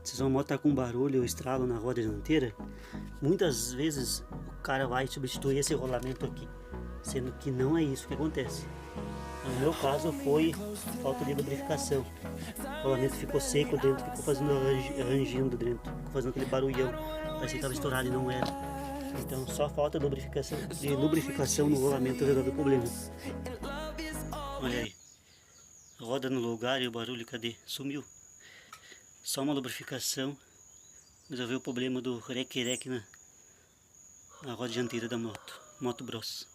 Se sua moto tá com barulho ou estralo na roda dianteira, muitas vezes o cara vai substituir esse rolamento aqui, sendo que não é isso que acontece. No meu caso foi falta de lubrificação. O rolamento ficou seco dentro, ficou fazendo rangindo dentro, ficou fazendo aquele barulhão, parecia que estava estourado e não era. Então só falta de lubrificação no rolamento resolve o problema. Olha aí, roda no lugar e o barulho cadê? Sumiu. Só uma lubrificação resolveu o problema do reque-reque na roda dianteira da moto Bros.